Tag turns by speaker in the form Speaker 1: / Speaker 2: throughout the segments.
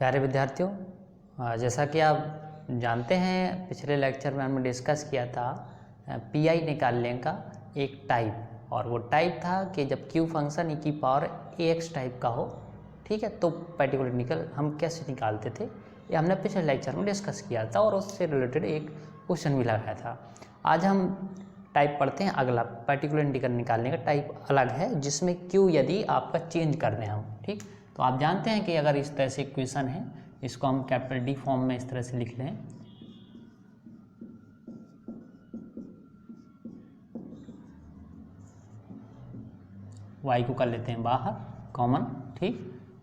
Speaker 1: प्यारे विद्यार्थियों, जैसा कि आप जानते हैं पिछले लेक्चर में हमने डिस्कस किया था पीआई निकालने का एक टाइप, और वो टाइप था कि जब क्यू फंक्शन ई की पावर ax टाइप का हो, ठीक है, तो पर्टिकुलर इंटीग्रल हम कैसे निकालते थे ये हमने पिछले लेक्चर में डिस्कस किया था और उससे रिलेटेड एक क्वेश्चन भी लगाया था। आज हम टाइप पढ़ते हैं अगला, पर्टिकुलर इंटीग्रल निकालने का टाइप अलग है जिसमें क्यू यदि आपका चेंज कर दें हम, ठीक। तो आप जानते हैं कि अगर इस तरह से इक्वेशन है, इसको हम कैपिटल डी फॉर्म में इस तरह से लिख लें, y को कर लेते हैं बाहर कॉमन, ठीक,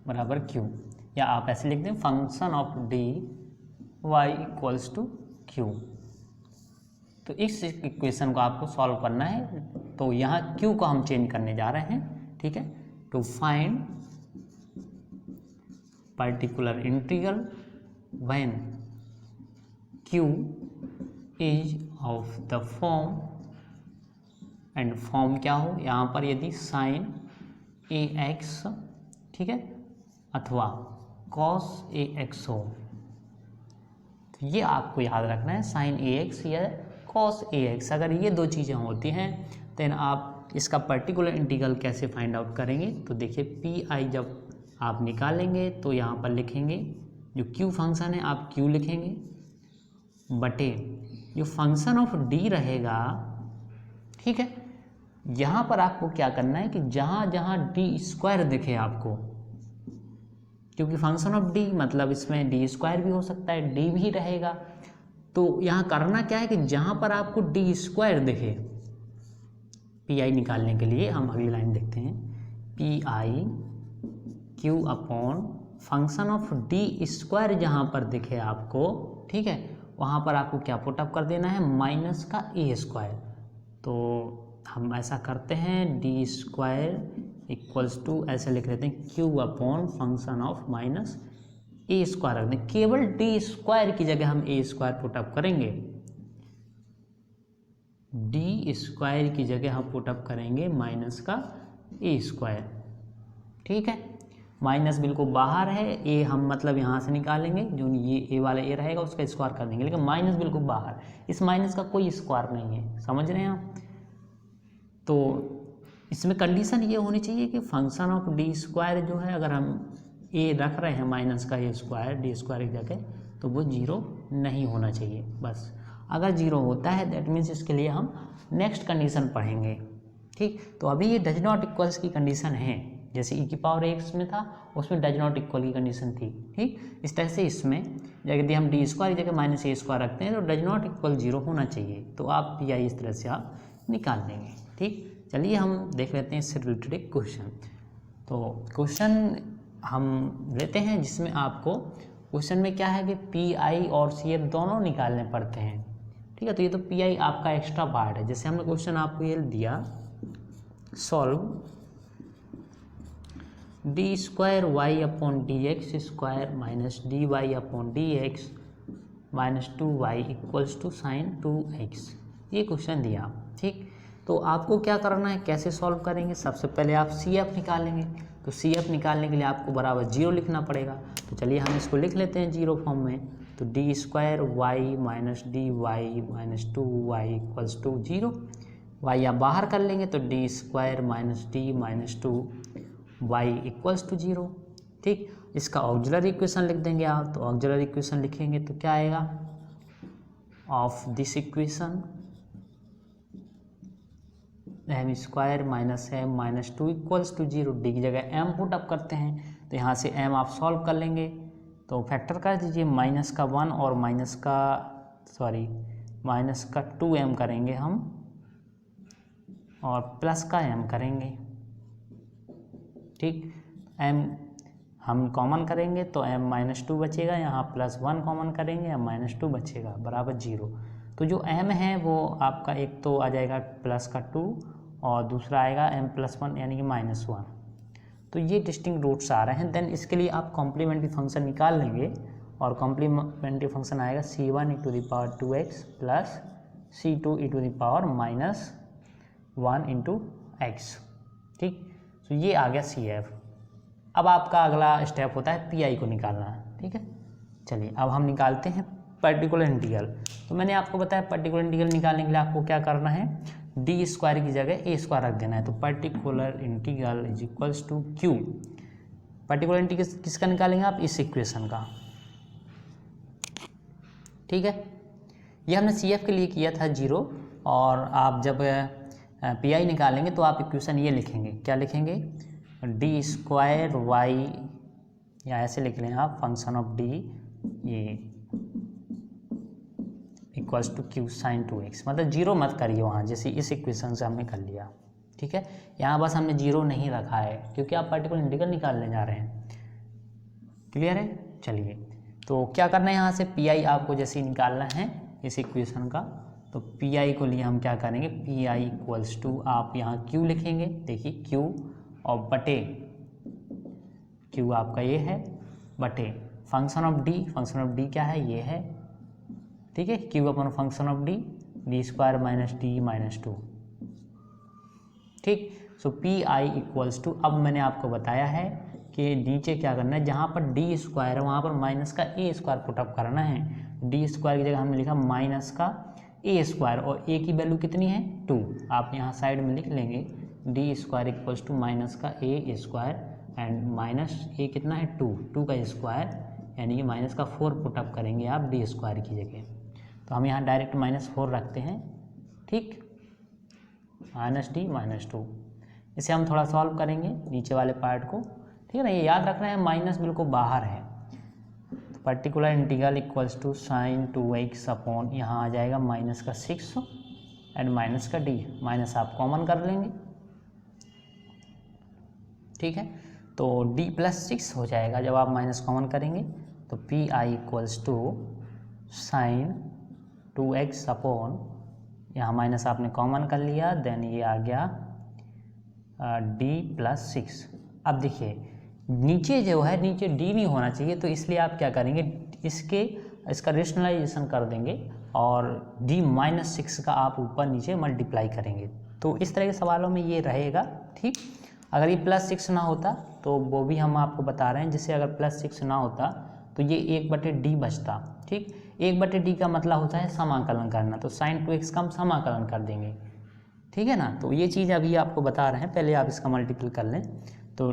Speaker 1: बराबर q, या आप ऐसे लिख दें function of D y equals to q। तो इस इक्वेशन को आपको सॉल्व करना है, तो यहाँ q को हम चेंज करने जा रहे हैं, ठीक है। To find particular integral when q is of the form, and form क्या हो यहाँ पर, यदि साइन ax, ठीक है, अथवा cos ax हो, तो ये आपको याद रखना है, साइन ax या cos ax। अगर ये दो चीज़ें होती हैं देन आप इसका पर्टिकुलर इंटीग्रल कैसे फाइंड आउट करेंगे। तो देखिए पी आई जब आप निकालेंगे तो यहाँ पर लिखेंगे जो q फंक्शन है आप q लिखेंगे बटे जो फंक्शन ऑफ d रहेगा, ठीक है। यहाँ पर आपको क्या करना है कि जहाँ जहाँ डी स्क्वायर दिखे आपको, क्योंकि फंक्शन ऑफ डी मतलब इसमें डी स्क्वायर भी हो सकता है, डी भी रहेगा, तो यहाँ करना क्या है कि जहाँ पर आपको डी स्क्वायर दिखे, पी आई निकालने के लिए हम अगली लाइन देखते हैं, P I Q upon function of D square जहाँ पर दिखे आपको, ठीक है, वहाँ पर आपको क्या पुटअप कर देना है, माइनस का ए स्क्वायर। तो हम ऐसा करते हैं डी स्क्वायर इक्वल्स टू ऐसे लिख लेते हैं Q upon function of minus A square रख दें, केवल डी स्क्वायर की जगह हम ए स्क्वायर पुटअप करेंगे, डी स्क्वायर की जगह हम पुटअप करेंगे माइनस का ए स्क्वायर, ठीक है। माइनस बिल्कुल बाहर है, ए हम मतलब यहाँ से निकालेंगे, जो ये ए वाला ए रहेगा उसका स्क्वायर कर देंगे, लेकिन माइनस बिल्कुल बाहर, इस माइनस का कोई स्क्वायर नहीं है, समझ रहे हैं आप। तो इसमें कंडीशन ये होनी चाहिए कि फंक्शन ऑफ डी स्क्वायर जो है, अगर हम ए रख रहे हैं माइनस का ए स्क्वायर डी स्क्वायर की जगह, तो वो जीरो नहीं होना चाहिए। बस अगर जीरो होता है दैट मीन्स इसके लिए हम नेक्स्ट कंडीशन पढ़ेंगे, ठीक। तो अभी ये डज नॉट इक्वल्स की कंडीशन है, जैसे ई की पावर एक्स में था उसमें डज नॉट इक्वल की कंडीशन थी, ठीक। इस तरह से इसमें यदि हम डी स्क्वायर की जगह माइनस ए स्क्वायर रखते हैं तो डज नॉट इक्वल जीरो होना चाहिए, तो आप पी आई इस तरह से आप निकाल लेंगे, ठीक। चलिए हम देख लेते हैं इससे रिलेटेड एक क्वेश्चन। तो क्वेश्चन हम लेते हैं जिसमें आपको क्वेश्चन में क्या है कि पी आई और सी एफ दोनों निकालने पड़ते हैं, ठीक है। तो ये तो पी आई आपका एक्स्ट्रा पार्ट है, जैसे हमने क्वेश्चन आपको ये दिया, solve D square Y upon D x square minus D Y upon D X minus 2y equals to sine 2x, ये क्वेश्चन दिया, ठीक। तो आपको क्या करना है, कैसे सॉल्व करेंगे, सबसे पहले आप सी एफ निकालेंगे, तो सी एफ निकालने के लिए आपको बराबर जीरो लिखना पड़ेगा। तो चलिए हम इसको लिख लेते हैं जीरो फॉर्म में, तो D square Y minus D Y minus 2y equals to zero, Y आप बाहर कर लेंगे तो D square minus D minus 2y equals to zero, ठीक। इसका ऑक्सिलरी इक्वेशन लिख देंगे आप, तो ऑक्सिलरी इक्वेशन लिखेंगे तो क्या आएगा, of this equation M square minus M minus 2 equals to zero, D की जगह एम पुट अप करते हैं, तो यहाँ से एम आप सॉल्व कर लेंगे, तो फैक्टर कर दीजिए, माइनस का 1 और माइनस का 2m करेंगे हम, और प्लस का m करेंगे, ठीक। m हम कॉमन करेंगे तो m माइनस 2 बचेगा, यहाँ प्लस 1 कॉमन करेंगे m माइनस 2 बचेगा बराबर जीरो। तो जो m है वो आपका एक तो आ जाएगा प्लस का 2 और दूसरा आएगा m प्लस 1 यानी कि माइनस 1। तो ये डिस्टिंक्ट रूट्स आ रहे हैं, देन इसके लिए आप कॉम्प्लीमेंट्री फंक्शन निकाल लेंगे, और कॉम्प्लीमेंट्री फंक्शन आएगा c1 e to the power 2x plus c2 e to the power minus 1 into X, ठीक। तो ये आ गया सी एफ। अब आपका अगला स्टेप होता है पी आई को निकालना, ठीक है। चलिए अब हम निकालते हैं पर्टिकुलर इंटीग्रल। तो मैंने आपको बताया पर्टिकुलर इंटीग्रल निकालने के लिए आपको क्या करना है, डी स्क्वायर की जगह ए स्क्वायर रख देना है। तो particular integral is equals to Q. Particular integral किसका निकालेंगे आप, इस इक्वेशन का, ठीक है। ये हमने सी एफ के लिए किया था 0, और आप जब पी आई निकालेंगे तो आप इक्वेशन ये लिखेंगे, क्या लिखेंगे, डी स्क्वायर वाई, या ऐसे लिख लें आप, फंक्शन ऑफ डी ये equals to Q sine 2x। मतलब 0 मत करिए वहाँ, जैसे इस इक्वेशन से हमने कर लिया, ठीक है। यहाँ बस हमने 0 नहीं रखा है क्योंकि आप पर्टिकुलर इंटीग्रल निकालने जा रहे हैं, क्लियर है। चलिए तो क्या करना है, यहाँ से पी आई आपको जैसे ही निकालना है इस इक्वेशन का, तो पी आई को लिए हम क्या करेंगे, पी आई इक्वल्स टू, आप यहाँ क्यू लिखेंगे, देखिए क्यू और बटे, क्यू आपका ये है, बटे function of D, function of D क्या है, ये है, ठीक है, Q upon function of D, D square minus D minus 2, ठीक। सो पी आई इक्वल्स टू, अब मैंने आपको बताया है कि नीचे क्या करना है, जहाँ पर डी स्क्वायर है वहाँ पर माइनस का ए स्क्वायर पुटअप करना है। डी स्क्वायर की जगह हमने लिखा माइनस का ए स्क्वायर, और ए की वैल्यू कितनी है 2, आप यहाँ साइड में लिख लेंगे, D square equals to minus का A square, and minus A कितना है 2 का स्क्वायर, यानी कि माइनस का 4 पुटअप करेंगे आप डी स्क्वायर की जगह। तो हम यहाँ डायरेक्ट -4 रखते हैं, ठीक, माइनस डी माइनस 2। इसे हम थोड़ा सॉल्व करेंगे नीचे वाले पार्ट को, ठीक है ना। ये याद रखना है माइनस बिल्कुल बाहर है। तो particular integral equals to sine 2x upon, यहाँ आ जाएगा माइनस का 6 एंड माइनस का डी, माइनस आप कॉमन कर लेंगे, ठीक है। तो d प्लस 6 हो जाएगा जब आप माइनस कॉमन करेंगे। तो P I equals to sine 2x upon, यहाँ माइनस आपने कॉमन कर लिया, देन ये आ गया d प्लस 6। अब देखिए नीचे जो है, नीचे d नहीं होना चाहिए, तो इसलिए आप क्या करेंगे, इसका रेशनलाइजेशन कर देंगे और d माइनस 6 का आप ऊपर नीचे मल्टीप्लाई करेंगे। तो इस तरह के सवालों में ये रहेगा, ठीक। अगर ये प्लस 6 ना होता तो वो भी हम आपको बता रहे हैं, जैसे अगर प्लस 6 ना होता तो ये 1/d बचता, ठीक। 1/d का मतलब होता है समाकलन करना, तो साइन 2x का हम समाकलन कर देंगे, ठीक है ना। तो ये चीज़ अभी आपको बता रहे हैं, पहले आप इसका मल्टीपल कर लें। तो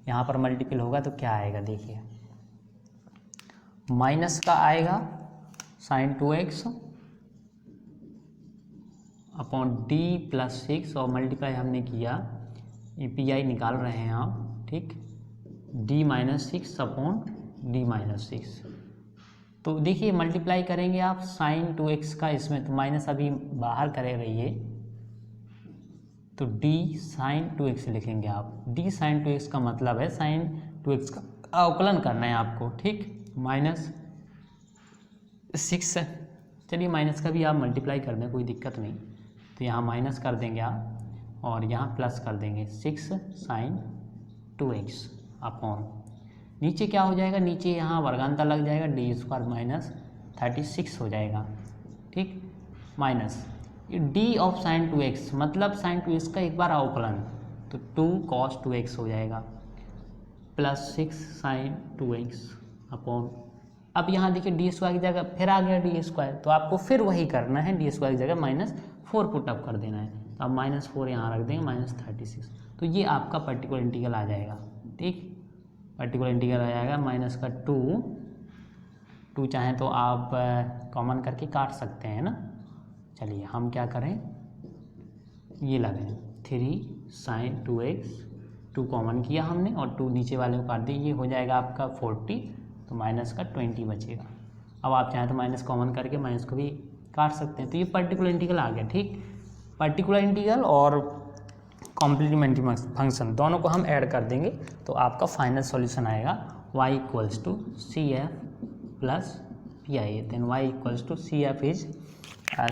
Speaker 1: यहाँ पर मल्टीपल होगा तो क्या आएगा, देखिए माइनस का आएगा sign 2x upon d plus 6, और मल्टीप्लाई हमने किया, ये पी आई निकाल रहे हैं आप, ठीक, d minus 6 upon d minus 6। तो देखिए मल्टीप्लाई करेंगे आप साइन 2x का, इसमें तो माइनस अभी बाहर करे रहिए, तो d साइन 2x लिखेंगे आप। d साइन 2x का मतलब है साइन 2x का अवकलन करना है आपको, ठीक, माइनस 6। चलिए माइनस का भी आप मल्टीप्लाई कर दें, कोई दिक्कत नहीं। तो यहाँ माइनस कर देंगे आप और यहाँ प्लस कर देंगे 6 साइन 2x अपॉन, नीचे क्या हो जाएगा, नीचे यहाँ वर्गांतर लग जाएगा, डी स्क्वायर माइनस 36 हो जाएगा, ठीक, minus d of sine 2x, मतलब साइन 2x का एक बार अवकलन, तो 2 cos 2x हो जाएगा, प्लस 6 साइन 2x अपॉन, अब यहाँ देखिए डी स्क्वायर की जगह फिर आ गया डी स्क्वायर, तो आपको फिर वही करना है, डी स्क्वायर की जगह -4 पुटअप कर देना है। तो आप -4 यहाँ रख देंगे, -36। तो ये आपका पर्टिकुलर इंटीग्रल आ जाएगा, ठीक, पर्टिकुलर इंटीग्रल आ जाएगा माइनस का 2 चाहें तो आप कॉमन करके काट सकते हैं ना। चलिए हम क्या करें, ये लगाएं 3 साइन 2x, 2 कॉमन किया हमने और 2 नीचे वाले को काट दिए, ये हो जाएगा आपका 40, तो माइनस का 20 बचेगा। अब आप चाहें तो माइनस कॉमन करके माइनस को भी काट सकते हैं। तो ये पर्टिकुलर इंटीग्रल आ गया, ठीक, पर्टिकुलर इंटीग्रल और कॉम्प्लीमेंट्री फंक्शन दोनों को हम ऐड कर देंगे, तो आपका फाइनल सॉल्यूशन आएगा y equals to CF plus PI। Then y equals to CF is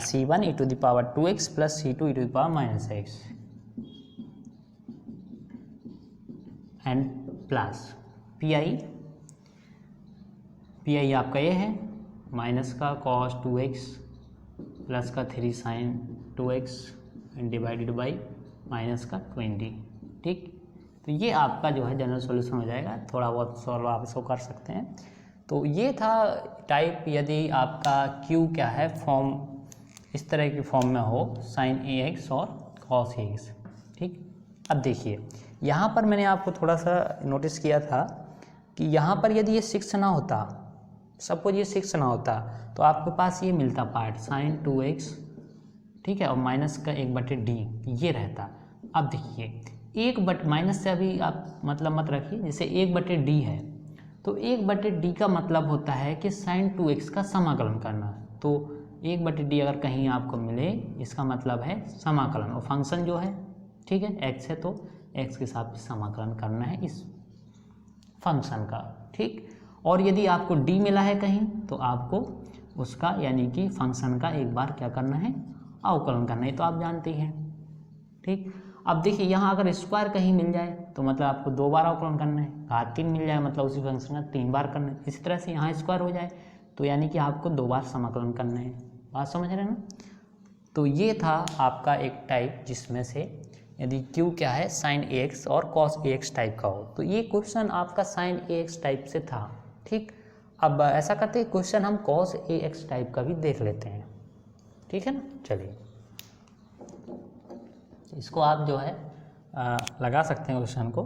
Speaker 1: C1 e to the power 2x plus C2 e to the power -x and plus PI आपका ये है minus का cos 2x plus का 3 sin 2x and divided by minus का 20, ठीक। तो ये आपका जो है जनरल सॉल्यूशन हो जाएगा, थोड़ा बहुत सॉल्व आप इसको कर सकते हैं। तो ये था टाइप, यदि आपका क्यू क्या है फॉर्म इस तरह की फॉर्म में हो साइन ए एक्स और कॉस ए एक्स। ठीक, अब देखिए यहाँ पर मैंने आपको थोड़ा सा नोटिस किया था कि यहाँ पर यदि ये 6 ना होता, सपोज ये 6 ना होता, तो आपके पास ये मिलता पार्ट साइन 2x, ठीक है, और माइनस का 1/d ये रहता। अब देखिए 1 माइनस से अभी आप मतलब मत रखिए, जैसे 1/d है तो 1/d का मतलब होता है कि साइन 2x का समाकलन करना। तो 1/d अगर कहीं आपको मिले इसका मतलब है समाकलन, और फंक्शन जो है ठीक है x है तो x के साथ समाकलन करना है इस फंक्शन का। ठीक, और यदि आपको d मिला है कहीं तो आपको उसका यानी कि फंक्शन का एक बार क्या करना है, अवकलन करना है, तो आप जानते हैं। ठीक, अब देखिए यहाँ अगर स्क्वायर कहीं मिल जाए तो मतलब आपको 2 बार अवकलन करना है, घात 3 मिल जाए मतलब उसी फंक्शन का 3 बार करना है। इसी तरह से यहाँ स्क्वायर हो जाए तो यानी कि आपको 2 बार समाकलन करना है। बात समझ रहे हैं ना? तो ये था आपका एक टाइप जिसमें से यदि क्यू क्या है साइन ए एक्स और कॉस ए एक्स टाइप का हो, तो ये क्वेश्चन आपका साइन ए एक्स टाइप से था। ठीक, अब ऐसा करते हैं क्वेश्चन हम कॉस ए एक्स टाइप का भी देख लेते हैं, ठीक है ना। चलिए इसको आप जो है लगा सकते हैं क्वेश्चन को।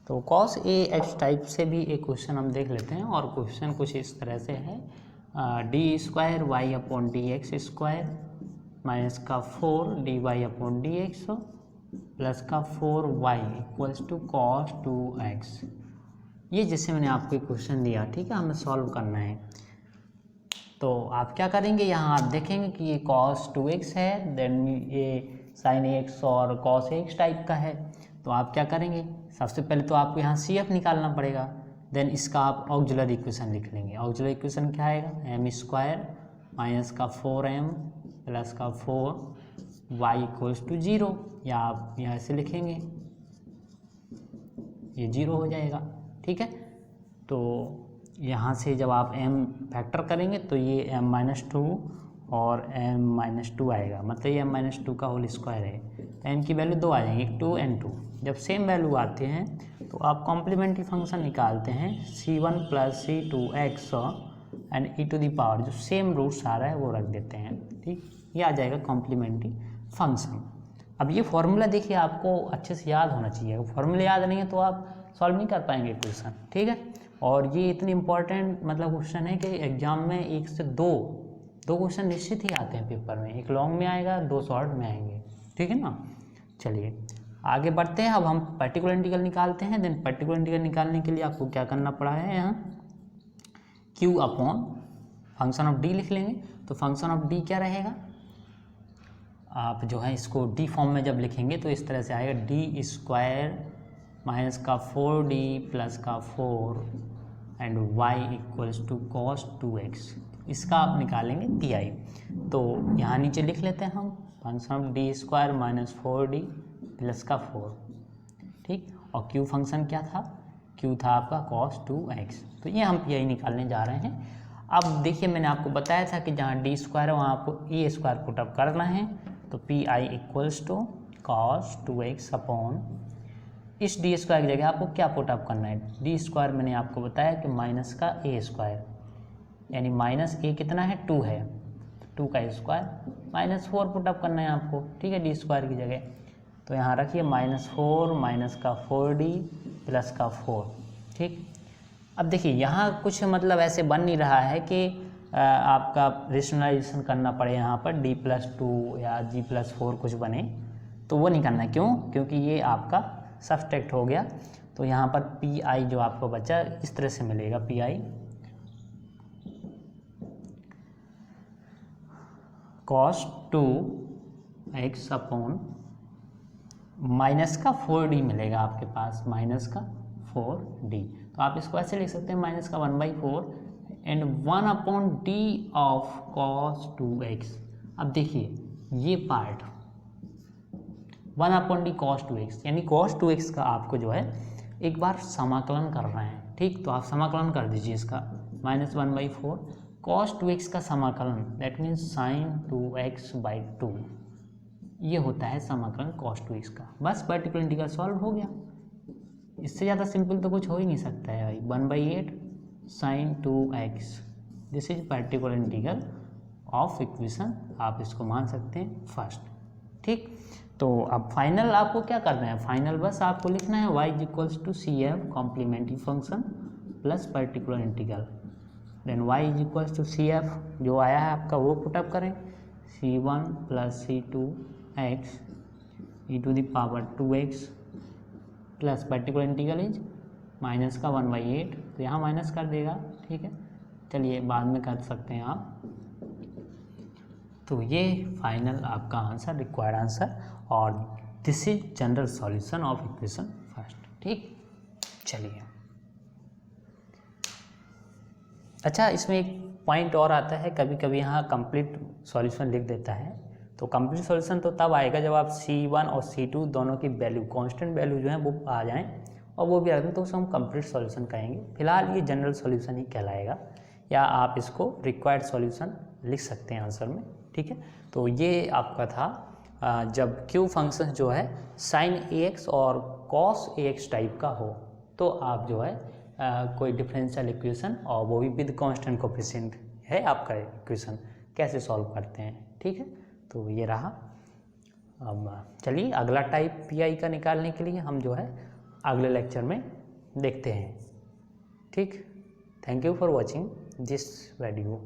Speaker 1: तो कॉस ए एक्स टाइप से भी एक क्वेश्चन हम देख लेते हैं, और क्वेश्चन कुछ इस तरह से है, d square Y upon D x square minus का 4 d Y upon D x plus का 4y equals to cos 2x। ये जैसे मैंने आपको एक क्वेश्चन दिया, ठीक है, हमें सॉल्व करना है। तो आप क्या करेंगे, यहाँ आप देखेंगे कि ये cos 2x है, देन ये sin x और cos x टाइप का है। तो आप क्या करेंगे, सबसे पहले तो आपको यहाँ CF निकालना पड़ेगा, देन इसका आप ऑक्सिलरी इक्वेशन लिख लेंगे। ऑक्सिलरी इक्वेशन क्या आएगा, m स्क्वायर माइनस का 4m प्लस का 4y इक्वल्स टू 0, या आप यहाँ से लिखेंगे ये 0 हो जाएगा। ठीक है, तो यहाँ से जब आप m फैक्टर करेंगे तो ये m-2 और m-2 आएगा, मतलब ये m-2 का होल स्क्वायर है, तो m की वैल्यू 2 आ जाएंगे, 2 and 2। जब सेम वैल्यू आते हैं तो आप कॉम्प्लीमेंट्री फंक्शन निकालते हैं c1 plus c2x and e to the power, जो सेम रूट्स आ रहा है वो रख देते हैं। ठीक, ये आ जाएगा कॉम्प्लीमेंट्री फंक्शन। अब ये फॉर्मूला देखिए आपको अच्छे से याद होना चाहिए, अगर फॉर्मूला याद नहीं है तो आप सॉल्व नहीं कर पाएंगे क्वेश्चन। ठीक है, और ये इतनी इम्पॉर्टेंट मतलब क्वेश्चन है कि एग्जाम में 1 से 2 क्वेश्चन निश्चित ही आते हैं पेपर में, एक लॉन्ग में आएगा 2 शॉर्ट में आएंगे। ठीक है ना, चलिए आगे बढ़ते हैं। अब हम पर्टिकुलर इंटीग्रल निकालते हैं। देन पर्टिकुलर इंटीग्रल निकालने के लिए आपको क्या करना पड़ा है, यहाँ q upon function of d लिख लेंगे। तो फंक्शन ऑफ d क्या रहेगा, आप जो है इसको d फॉर्म में जब लिखेंगे तो इस तरह से आएगा, डी स्क्वायर माइनस का 4d प्लस का 4 and y equals to cos 2x। इसका आप निकालेंगे pi। तो यहाँ नीचे लिख लेते हैं हम function of D square minus 4d plus का 4। ठीक, और q फंक्शन क्या था, q था आपका cos 2x। तो ये हम pi निकालने जा रहे हैं। अब देखिए मैंने आपको बताया था कि जहाँ डी स्क्वायर है वहाँ आपको ए स्क्वायर पुटअप करना है, तो pi equals to cos 2x upon इस डी स्क्वायर की जगह आपको क्या पुटअप करना है, डी स्क्वायर मैंने आपको बताया कि माइनस का ए स्क्वायर, यानी माइनस ए कितना है 2 है, 2 का स्क्वायर माइनस 4 पुटअप करना है आपको। ठीक है, डी स्क्वायर की जगह तो यहाँ रखिए -4 माइनस का 4d प्लस का 4। ठीक, अब देखिए यहाँ कुछ मतलब ऐसे बन नहीं रहा है कि आपका रेशनलाइजेशन करना पड़े यहाँ पर d+2 या g+4 कुछ बने, तो वो नहीं करना। क्यों, क्योंकि ये आपका सब्सट्रैक्ट हो गया। तो यहाँ पर pi जो आपको बचा इस तरह से मिलेगा, pi cos 2x upon minus का 4d मिलेगा आपके पास, माइनस का 4d। तो आप इसको ऐसे लिख सकते हैं माइनस का 1/4 and 1 upon d of cos 2x। अब देखिए ये पार्ट 1/cos2x, यानी cos2x का आपको जो है एक बार समाकलन करना है, ठीक। तो आप समाकलन कर दीजिए इसका, -1/4 cos2x का समाकलन, दैट मीन्स sin2x/2, ये होता है समाकलन cos2x का। बस पर्टिकुलर इंटीग्रल सॉल्व हो गया, इससे ज़्यादा सिंपल तो कुछ हो ही नहीं सकता है भाई। 1/8 sin2x, this is particular integral of equation, आप इसको मान सकते हैं फर्स्ट, ठीक। तो अब फाइनल आपको क्या करना है, फाइनल बस आपको लिखना है y = CF complementary function plus particular integral, then y = CF जो आया है आपका वो पुटअप करें, C1 + C2x e⁻²x plus particular integral is minus का 1/8, तो यहाँ माइनस कर देगा, ठीक है। चलिए बाद में कर सकते हैं आप। तो ये फाइनल आपका आंसर, रिक्वायर्ड आंसर, और this is general solution of equation first, ठीक। चलिए, अच्छा इसमें एक पॉइंट और आता है, कभी कभी यहाँ कंप्लीट सॉल्यूशन लिख देता है, तो कंप्लीट सॉल्यूशन तो तब आएगा जब आप C1 और C2 दोनों की वैल्यू, कांस्टेंट वैल्यू जो है वो आ जाएं, और वो भी आ जाए तो उसे हम कंप्लीट सॉल्यूशन कहेंगे। फिलहाल ये जनरल सॉल्यूशन ही कहलाएगा, या आप इसको रिक्वायर्ड सॉल्यूशन लिख सकते हैं आंसर में, ठीक है। तो ये आपका था जब Q फंक्शन जो है sin AX और cos AX टाइप का हो, तो आप जो है कोई डिफरेंशियल इक्वेशन, और वो भी विद कांस्टेंट कोफिशिएंट है आपका इक्वेशन, कैसे सॉल्व करते हैं, ठीक है। तो ये रहा। अब चलिए अगला टाइप PI का निकालने के लिए हम जो है अगले लेक्चर में देखते हैं, ठीक। Thank you for watching this video.